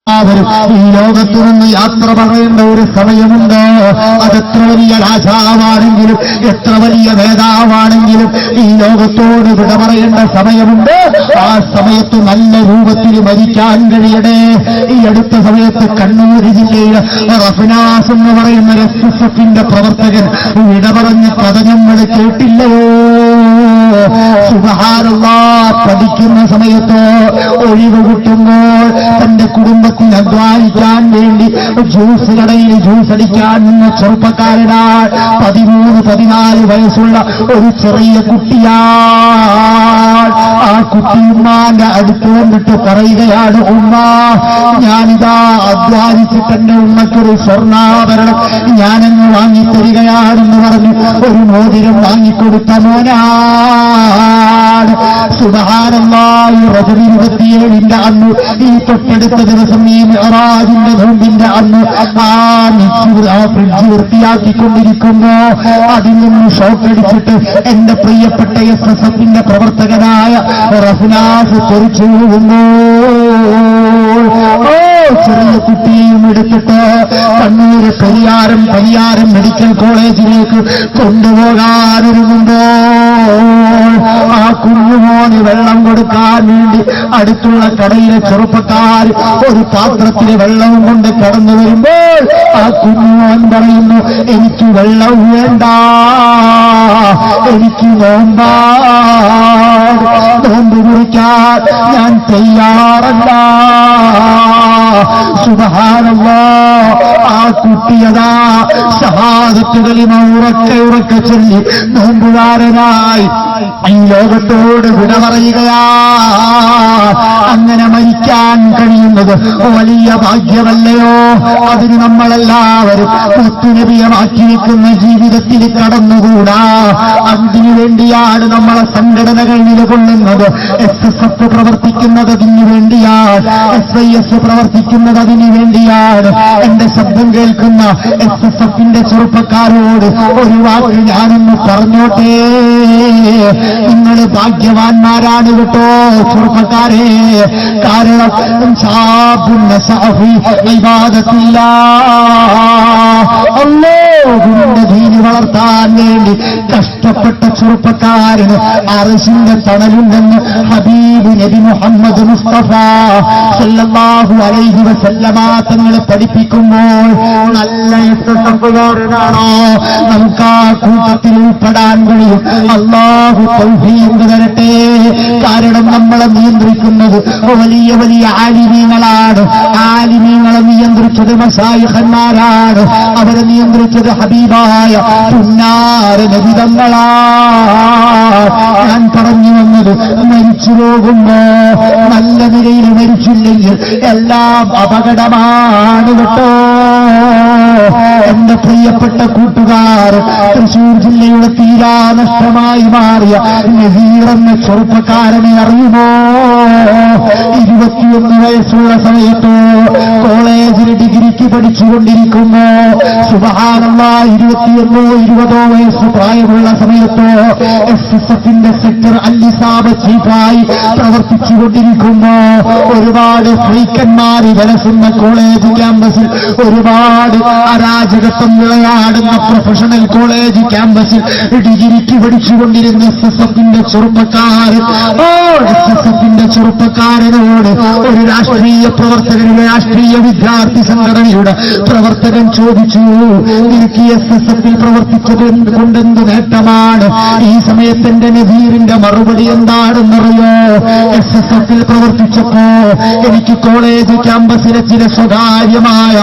ഈ ലോകത്തു നിന്ന് യാത്ര പറയേണ്ട ഒരു സമയമുണ്ട്. അതെത്ര വലിയ രാജാവാണെങ്കിലും എത്ര വലിയ നേതാവാണെങ്കിലും ഈ ലോകത്തോട് വിട പറയേണ്ട സമയമുണ്ട്. ആ സമയത്ത് നല്ല രൂപത്തിൽ മരിക്കാൻ കഴിയണേ. ഈ അടുത്ത സമയത്ത് കണ്ണൂർ ജില്ലയിൽ റഫ്നാസ് എന്ന് പറയുന്ന എസ്എസ്എഫിന്റെ പ്രവർത്തകൻ വിട പറഞ്ഞ കഥ നമ്മൾ കേട്ടില്ലയോ? സുബ്ഹാനല്ലാഹ്, പഠിക്കുന്ന സമയത്ത് ഒഴിവ് കിട്ടുമ്പോൾ തന്റെ കുടുംബത്തിന് അധ്വാനിക്കാൻ വേണ്ടി ജ്യൂസ് കടയിൽ ജ്യൂസ് അടിക്കാൻ നിന്ന ചെറുപ്പക്കാരനാണ്. 13-14 വയസ്സുള്ള ഒരു ചെറിയ കുട്ടിയാണ്. ആ കുട്ടി ഉമ്മാന്റെ അടുത്ത് വന്നിട്ട് പറയുകയാണ്, ഉമ്മ, ഞാനിതാ അധ്വാനിച്ചിട്ട് എന്റെ ഉമ്മയ്ക്കൊരു സ്വർണ്ണാഭരണം ഞാനെന്ന് വാങ്ങിത്തരികയാണെന്ന് പറഞ്ഞു ഒരു മോതിരം വാങ്ങിക്കൊടുത്ത മോനാണ്. സുബ്ഹാനല്ലാഹ്, റജബ് 27 അന്ന്, ഈ തൊട്ടടുത്ത ദിവസം ഈ മിഅ്റാജിന്റെ നോമ്പിന്റെ അന്ന് ആ ഫ്രിഡ്ജ് വൃത്തിയാക്കിക്കൊണ്ടിരിക്കുമ്പോ അതിൽ നിന്ന് ഷോക്കടിച്ചിട്ട് എന്റെ പ്രിയപ്പെട്ട എസ്എസ്എഫിന്റെ പ്രവർത്തകനായ റഫ്നാസ് തെറിച്ചു വീഴുന്നു. ചെറിയ കുട്ടിയെയും എടുത്തിട്ട് കണ്ണൂർ പരിയാരം മെഡിക്കൽ കോളേജിലേക്ക് കൊണ്ടുപോകാനൊരുങ്ങുമ്പോൾ ആ കുഞ്ഞുമോന് വെള്ളം കൊടുക്കാൻ വേണ്ടി അടുത്തുള്ള കടയിലെ ചെറുപ്പക്കാർ ഒരു പാത്രത്തിലെ വെള്ളവും കൊണ്ട് കടന്നു വരുമ്പോൾ ആ കുഞ്ഞുമോൻ പറയുന്നു, എനിക്ക് വെള്ളം വേണ്ട, എനിക്ക് നോമ്പ് മുറിക്കാൻ ഞാൻ തയ്യാറല്ല. സുബ്ഹാനല്ലാഹ്, ആ കുട്ടിയതാ ശഹാദത്ത് കലിമ ഉറക്കെ ചൊല്ലി നോമ്പുകാരനായി ഈ ലോകത്തോട് വിട പറയുകയാ. അങ്ങനെ മരിക്കാൻ കഴിയുന്നത് വലിയ ഭാഗ്യമല്ലയോ? അതിന് നമ്മളെല്ലാവരും മുത്തുനബിയെ മാറ്റി വെക്കുന്ന ജീവിതത്തിൽ കടന്നുകൂടാ. അതിനു വേണ്ടിയാണ് നമ്മളെ സംഘടനകൾ നിലകൊള്ളുന്നത്. എസ്എസ്എഫ് പ്രവർത്തിക്കുന്നത് അതിനു വേണ്ടിയാണ്. എസ്ഐഎസ് പ്രവർത്തിക്കുന്നത് അതിനു വേണ്ടിയാണ്. എന്റെ ശബ്ദം കേൾക്കുന്ന എസ്എസ്എഫിന്റെ ചെറുപ്പക്കാരോട് ഒരു വാക്ക് ഞാനൊന്ന് പറഞ്ഞോട്ടെ. നിങ്ങൾ ഭാഗ്യവാന്മാരാണ് കേട്ടോ ചെറുപ്പക്കാരെ. കാരണം അല്ലാഹുവിന്റെ ദീന് വളർത്താൻ വേണ്ടി കഷ്ടപ്പെട്ട ചെറുപ്പക്കാരന് അർശിന്റെ തണലുണ്ടെന്ന് ഹബീബ് നബി മുഹമ്മദ് മുസ്തഫ സല്ലല്ലാഹു അലൈഹി വസല്ലമ തങ്ങൾ പഠിപ്പിക്കുമ്പോൾ നല്ല എസ്എസ്എഫുകാരനാണോ നമുക്ക് ആ കൂട്ടത്തിൽ ഉൾപ്പെടാൻ കഴിയും. അല്ലാഹു തൗഫീഖ് തരട്ടെ. കാരണം നമ്മളെ നിയന്ത്രിക്കുന്നത് വലിയ വലിയ ആലിമീങ്ങളാണ്. ആലിമീങ്ങളെ നിയന്ത്രിച്ചത് മശായിഖന്മാരാണ്. അവരെ നിയന്ത്രിച്ചത് ഹബീബായ പുന്നാര നബിതങ്ങളാണ്. ഞാൻ പറഞ്ഞു വന്നത്, മരിച്ചു പോകുമ്പോ നല്ല നിലയിൽ മരിച്ചില്ലെങ്കിൽ എല്ലാം അപകടമാണ് കേട്ടോ. എന്റെ പ്രിയപ്പെട്ട കൂട്ടുകാർ, തൃശൂർ ജില്ലയുടെ തീരാനഷ്ടമായി മാറിയ നസീർ എന്ന ചെറുപ്പക്കാരനെ അറിയുമോ? 21 വയസ്സുള്ള സമയത്ത് കോളേജിൽ ഡിഗ്രിക്ക് പഠിച്ചുകൊണ്ടിരിക്കുമ്പോ, സുബ്ഹാനല്ലാഹ്, 21-20 വയസ്സ് പ്രായമുള്ള സമയത്ത് എസ്എസ്എഫിന്റെ സെക്ടർ അല്ലിസാബ് ചീഫായി പ്രവർത്തിച്ചുകൊണ്ടിരിക്കുമ്പോ ഒരുപാട് ഫ്രീക്കന്മാർ വിലസുന്ന കോളേജ് ക്യാമ്പസിൽ, ഒരുപാട് അരാജകത്വം വിളയാടുന്ന പ്രൊഫഷണൽ കോളേജ് ക്യാമ്പസിൽ ഡിഗ്രിക്ക് പഠിച്ചുകൊണ്ടിരുന്ന എസ്എസ്എഫിന്റെ ചെറുപ്പക്കാരനോട് ഒരു രാഷ്ട്രീയ പ്രവർത്തകരുടെ, രാഷ്ട്രീയ വിദ്യാർത്ഥി സംഘടനയുടെ പ്രവർത്തകൻ ചോദിച്ചു, എനിക്ക് എസ്എസ്എഫിൽ പ്രവർത്തിച്ചത് കൊണ്ടെന്ത് നേട്ടമാണ്? ഈ സമയത്ത് എന്റെ നസീറിന്റെ മറുപടി എന്താണെന്നറിയോ? എസ്എസ്എഫിൽ പ്രവർത്തിച്ചപ്പോ എനിക്ക് കോളേജ് ക്യാമ്പസിലെ ചില സ്വകാര്യമായ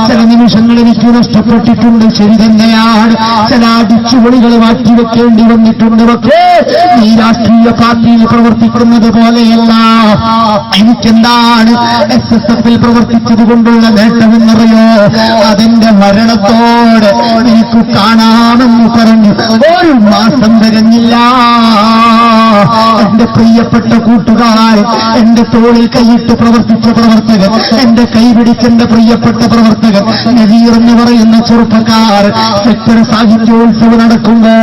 ചില നിമിഷങ്ങൾ എനിക്ക് നഷ്ടപ്പെട്ടിട്ടുണ്ട്. ശരി തന്നെയാണ്, ചില അടിച്ചുപൊളികൾ മാറ്റിവെക്കേണ്ടി വന്നിട്ടുണ്ട്. പക്ഷേ ഈ രാഷ്ട്രീയ പാർട്ടിയിൽ പ്രവർത്തിക്കുന്നത് പോലെയല്ല. എനിക്കെന്താണ് എസ്എസ്എഫിൽ പ്രവർത്തിച്ചത് കൊണ്ടുള്ള നേട്ടമെന്നറിയോ? അതെന്റെ മരണത്തോടെ എനിക്ക് കാണാമെന്ന് പറഞ്ഞു 1 മാസം തികഞ്ഞില്ല, എന്റെ പ്രിയപ്പെട്ട കൂട്ടുകാരൻ, എന്റെ തോളിൽ കൈയിട്ട് പ്രവർത്തിച്ച പ്രവർത്തകൻ, എന്റെ കൈപിടിച്ചെന്റെ പ്രിയപ്പെട്ട പ്രവർത്തകൻ നദീർ എന്ന് പറയുന്ന ചെറുപ്പക്കാരൻ സെക്ടർ സാഹിത്യോത്സവം നടക്കുമ്പോ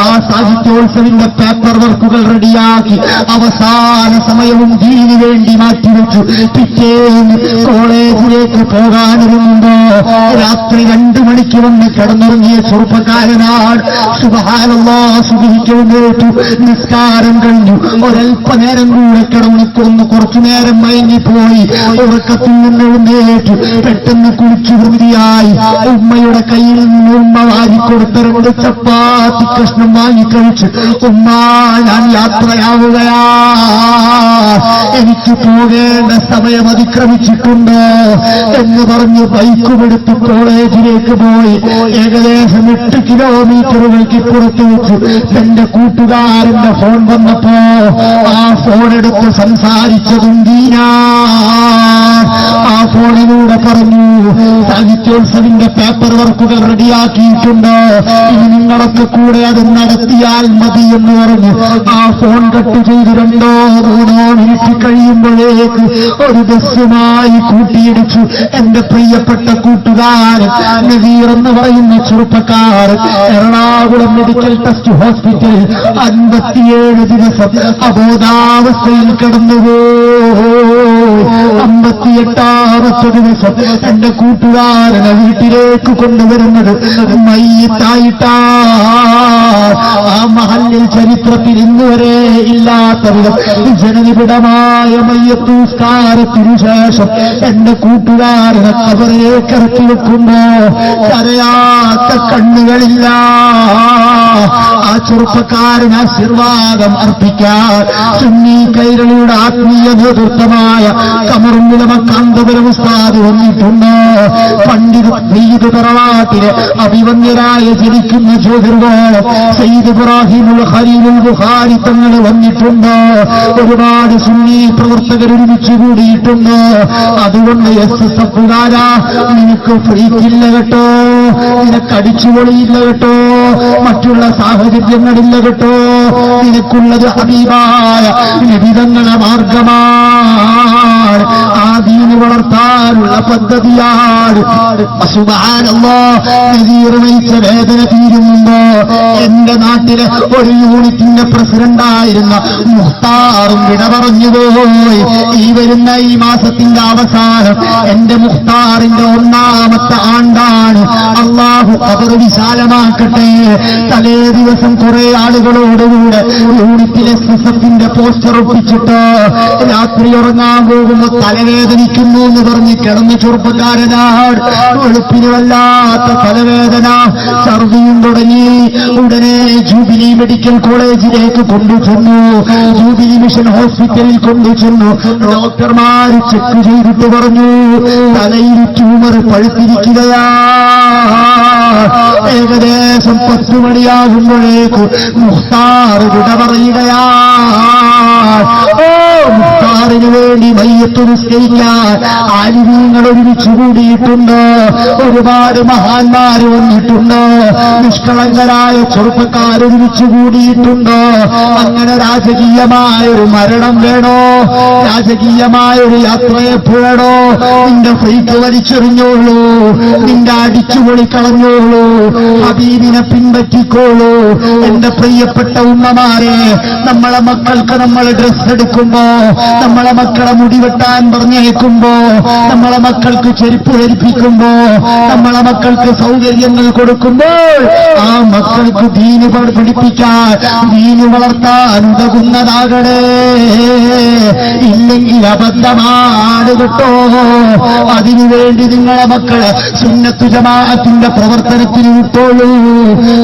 ആ സാഹിത്യോത്സവിന്റെ പേപ്പർ വർക്കുകൾ റെഡിയാക്കി അവസാന സമയവും ദീനിനു വേണ്ടി മാറ്റിവെച്ചു. പിറ്റേന്ന് കോളേജിലേക്ക് പോകാനിരുന്നുമ്പോ രാത്രി 2 മണിക്ക് വന്ന് കിടന്നുറങ്ങിയ ചെറുപ്പക്കാരനാണ്. സുബ്ഹാനല്ലാഹ്, സുബ്ഹിക്ക് എഴുന്നേറ്റു, നിസ്കാരം കഴിഞ്ഞു, ഒരൽപ്പനേരം കൂടെ കിടന്നു, കുറച്ചു നേരം മയങ്ങിപ്പോയി. ഉറക്കത്തിൽ നിന്ന് എഴുന്നേറ്റു, പെട്ടെന്ന് കുളിച്ചു വൃത്തിയായി ഉമ്മയുടെ കയ്യിൽ നിന്ന് ഉമ്മ വാങ്ങിക്കൊടുത്ത 2 ചപ്പാത്തി കഷ്ണം വാങ്ങിക്കഴിച്ച്, ഉമ്മ ഞാൻ യാത്രയാവുകയാ, എനിക്ക് പോകേണ്ട സമയം അതിക്രമിച്ചിട്ടുണ്ട് എന്ന് പറഞ്ഞ് ബൈക്കുമെടുത്ത് കോളേജിലേക്ക് പോയി. ഏകദേശം 8 കിലോമീറ്ററുകൾക്ക് പുറത്തു വെച്ചു എന്റെ കൂട്ടുകാരന്റെ ഫോൺ വന്നപ്പോ ആ ഫോൺ എടുത്ത് സംസാരിച്ചതും ദീനാ. ആ ഫോണിലൂടെ പറഞ്ഞു, സാഹിത്യോത്സവിന്റെ പേപ്പർ വർക്കുകൾ റെഡിയാക്കിയിട്ടുണ്ട്, ഇനി നിങ്ങളൊക്കെ കൂടെ അത് നടത്തിയാൽ മതി എന്ന് പറഞ്ഞു. ആ ഫോൺ കട്ട് ചെയ്ത് 2-3 മിനിറ്റ് കഴിയുമ്പോഴേക്ക് ഒരു ബസ്സുമായി കൂട്ടിയിടിച്ചു എന്റെ പ്രിയപ്പെട്ട കൂട്ടുകാരൻ നദീർ എന്ന് പറയുന്ന ചെറുപ്പക്കാരൻ. എറണാകുളം മെഡിക്കൽ ടെസ്റ്റ് ഹോസ്പിറ്റലിൽ 57 ദിവസം അബോധാവസ്ഥയിൽ കിടന്നുപോയി. 58ാമത്തെ ദിവസം എന്റെ കൂട്ടുകാരനെ വീട്ടിലേക്ക് കൊണ്ടുവരുന്നത് മയ്യിത്തായിട്ടാ. ആ മഹല്ലിൽ ചരിത്രത്തിൽ ഇന്നുവരെ ഇല്ലാത്ത വിധം ജനനിബിഡമായ മയ്യത്തൂസ്കാരത്തിനു ശേഷം എന്റെ കൂട്ടുകാരനെ കബറിലേക്ക് ഇറക്കി വെക്കുമ്പോ കരയാത്ത കണ്ണുകളില്ല. ആ ചെറുപ്പക്കാരന് ആശീർവാദം അർപ്പിക്കാൻ സുന്നി കൈരളിയുടെ ആത്മീയ നേതൃത്വമായ കമറുൽ കാന്തപുരം ഉസ്താദ് വന്നിട്ടുണ്ട്. പണ്ഡിത് സയ്യിദ് തറവാട്ടിലെ അഭിവന്യരായ ജനിക്കുന്ന ജോഹർവാളം സയ്യിദ് ഇബ്രാഹിമുൽ ഖലീലുൽ ബുഖാരി തങ്ങൾ വന്നിട്ടുണ്ട്. ഒരുപാട് സുന്നി പ്രവർത്തകർ ഒരുമിച്ച് കൂടിയിട്ടുണ്ട്. അതുകൊണ്ട് എസ്എസ്എഫുകാരാ, നിനക്ക് ഫ്രീക്കില്ല കേട്ടോ, നിനക്ക് അടിച്ചുപൊളിയില്ല കേട്ടോ, മറ്റുള്ള സാഹചര്യങ്ങളില്ല കേട്ടോ, നിനക്കുള്ളത് ഹബീബായ നബിതങ്ങളുടെ മാർഗമാണ്, ആ ദീന് വളർത്താനുള്ള പദ്ധതിയാണ്. സുബ്ഹാനല്ലാഹ്, നദീർ നയിച്ച വേദന തീരുന്നുണ്ടോ? എന്റെ നാട്ടിലെ ഒരു യൂണിറ്റിന്റെ പ്രസിഡന്റായിരുന്ന മുഖ്താറും വിട പറഞ്ഞുപോയി. ഈ വരുന്ന ഈ മാസത്തിന്റെ അവസാനം എന്റെ മുഖ്താറിന്റെ 1ാമത്തെ ആണ്ടാണ്. അള്ളാഹു ഖബർ വിശാലമാക്കട്ടെ. തലേ ദിവസം കുറെ ആളുകളോടുകൂടെ യൂണിറ്റിലെ എസ്എസ്എഫിന്റെ പോസ്റ്റർ ഒപ്പിച്ചിട്ട് രാത്രി ഉറങ്ങാൻ പോകുമ്പോ തലവേദനിക്കുന്നു എന്ന് പറഞ്ഞ് കിടന്ന ചെറുപ്പക്കാരനാണ്. വെളുപ്പിന് വല്ലാത്ത തലവേദന, ഛർദിയും തുടങ്ങി. ഉടനെ ജൂബിലി മെഡിക്കൽ കോളേജിലേക്ക് കൊണ്ടുചെന്നു, ജൂബിലി മിഷൻ ഹോസ്പിറ്റലിൽ കൊണ്ടുചെന്നു. ഡോക്ടർമാർ ചെക്ക് ചെയ്തിട്ട് പറഞ്ഞു, തലയിൽ ട്യൂമർ പഴുത്തിരിക്കുകയാ. ഏകദേശം 10 മണിയാകുമ്പോഴേക്ക് മുഖ്താർ വിട പറയുകയാ. മുഖ്താറിന് വേണ്ടി മയ്യത്ത് നിസ്കരിക്കാൻ ആലിമീങ്ങൾ ഒരുമിച്ച് കൂടിയിട്ടുണ്ട്. ഒരുപാട് മഹാന്മാർ വന്നിട്ടുണ്ട്. നിഷ്കളങ്കരായ ചെറുപ്പക്കാർ ഒരുമിച്ച് കൂടിയിട്ടുണ്ട്. അങ്ങനെ രാജകീയമായൊരു മരണം വേണോ? രാജകീയമായൊരു യാത്രയെപ്പോഴോ? നിന്റെ ഫ്രീക്ക് വലിച്ചെറിഞ്ഞോളൂ, നിന്റെ അടിച്ചുപൊളി കളഞ്ഞോളൂ, ഹബീബിനെ പിൻപറ്റിക്കോളൂ. എന്റെ പ്രിയപ്പെട്ട ഉമ്മമാരെ, നമ്മളെ മക്കൾക്ക് നമ്മൾ ഡ്രസ് എടുക്കുമ്പോ, നമ്മളെ മക്കളെ മുടിവെട്ടാൻ പറഞ്ഞേക്കുമ്പോ, നമ്മളെ മക്കൾക്ക് ചെരുപ്പ് ധരിപ്പിക്കുമ്പോ, നമ്മളെ മക്കൾക്ക് സൗകര്യങ്ങൾ കൊടുക്കുമ്പോൾ ആ മക്കൾക്ക് ദീന് പഠിപ്പിക്കാൻ, ദീന് വളർത്താൻ ഉതകുന്നതാകണേ. ഇല്ലെങ്കിൽ അബദ്ധമാണ് കേട്ടോ. അതിനുവേണ്ടി നിങ്ങളെ മക്കളെ സുന്നത്തു ജമാഅത്തിന്റെ പ്രവർത്തനത്തിന് വിട്ടോളൂ.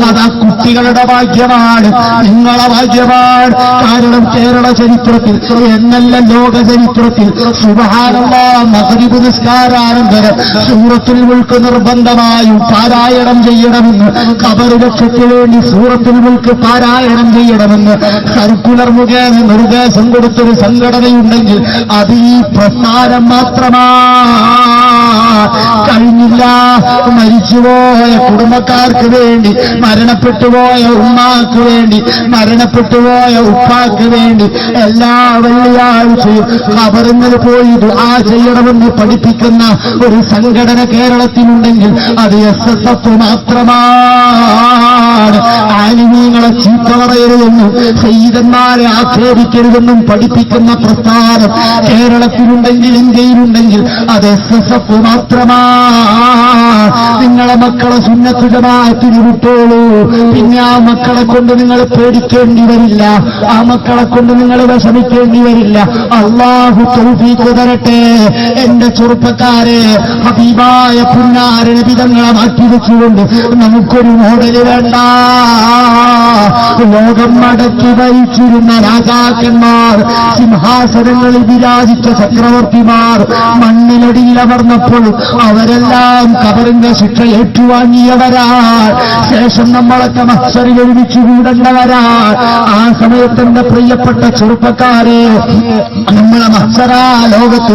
അതാ കുട്ടികളുടെ ഭാഗ്യമാണ്, നിങ്ങളെ ഭാഗ്യമാണ്. കാരണം കേരള ചരിത്രത്തിൽ എന്നല്ല ലോക ചരിത്രത്തിൽ സുബ്ഹാനല്ലാഹ്, മഗ്രിബ് നിസ്കാരാനന്തരം സൂറത്തുൽ മുൽക്ക് നിർബന്ധമായും പാരായണം ചെയ്യണമെന്ന്, ഖബർ രക്ഷയ്ക്ക് വേണ്ടി സൂറത്തുൽ മുൽക്ക് പാരായണം ചെയ്യണമെന്ന് സർക്കുലർ മുഖേന നിർദ്ദേശം കൊടുത്തൊരു സംഘടനയുണ്ടെങ്കിൽ അത് ഈ പ്രസ്ഥാനം മാത്രമാണ്. കഴിഞ്ഞില്ല. മരിച്ചുപോയ കുടുംബക്കാർക്ക് വേണ്ടി, മരണപ്പെട്ടുപോയ ഉമ്മാക്ക് വേണ്ടി, മരണപ്പെട്ടുപോയ ഉപ്പാക്ക് വേണ്ടി എല്ലാ വെള്ളിയാഴ്ചയും ഖബറിൽ പോയി ദുആ ചെയ്യണമെന്ന് പഠിപ്പിക്കുന്ന ഒരു സംഘടന കേരളത്തിലുണ്ടെങ്കിൽ അത് SSF മാത്രമാണ്. ആലിമീങ്ങളെ ചീത്ത പറയരുതെന്നും സയ്യിദന്മാരെ ആക്ഷേപിക്കരുതെന്നും പഠിപ്പിക്കുന്ന പ്രസ്ഥാനം കേരളത്തിലുണ്ടെങ്കിൽ, ഇന്ത്യയിലുണ്ടെങ്കിൽ അത് SSF മാത്രമാണ്. നിങ്ങളെ മക്കളെ സുന്നത്ത് ജമാഅത്തിന് വിട്ടോളൂ. പിന്നെ ആ മക്കളെ കൊണ്ട് നിങ്ങൾ പേടിക്കേണ്ടി വരില്ല, ആ മക്കളെ കൊണ്ട് നിങ്ങൾ വിഷമിക്കേണ്ടി വരില്ല. അല്ലാഹു തൗഫീഖ് തരട്ടെ. എന്റെ ചെറുപ്പക്കാരെ, ഹബീബായ പുന്നാര നബി തങ്ങളെ മാറ്റിവെച്ചുകൊണ്ട് നമുക്കൊരു മോഡല് വേണ്ട. ലോകം മടക്കി ഭരിച്ചിരുന്ന രാജാക്കന്മാർ, സിംഹാസനങ്ങളിൽ വിരാജിച്ച ചക്രവർത്തിമാർ മണ്ണിലടിയിൽ അമർന്നപ്പോൾ അവരെല്ലാം ഖബറിന്റെ ശിക്ഷ ഏറ്റുവാങ്ങിയവരാണ്. ശേഷം നമ്മളൊക്കെ മഹ്ശറിൽ ഒരുമിച്ച് കൂടേണ്ടവരാണ്. ആ സമയത്ത് എന്റെ പ്രിയപ്പെട്ട ചെറുപ്പക്കാരെ, നമ്മളെ മഹ്ശറാ ലോകത്ത്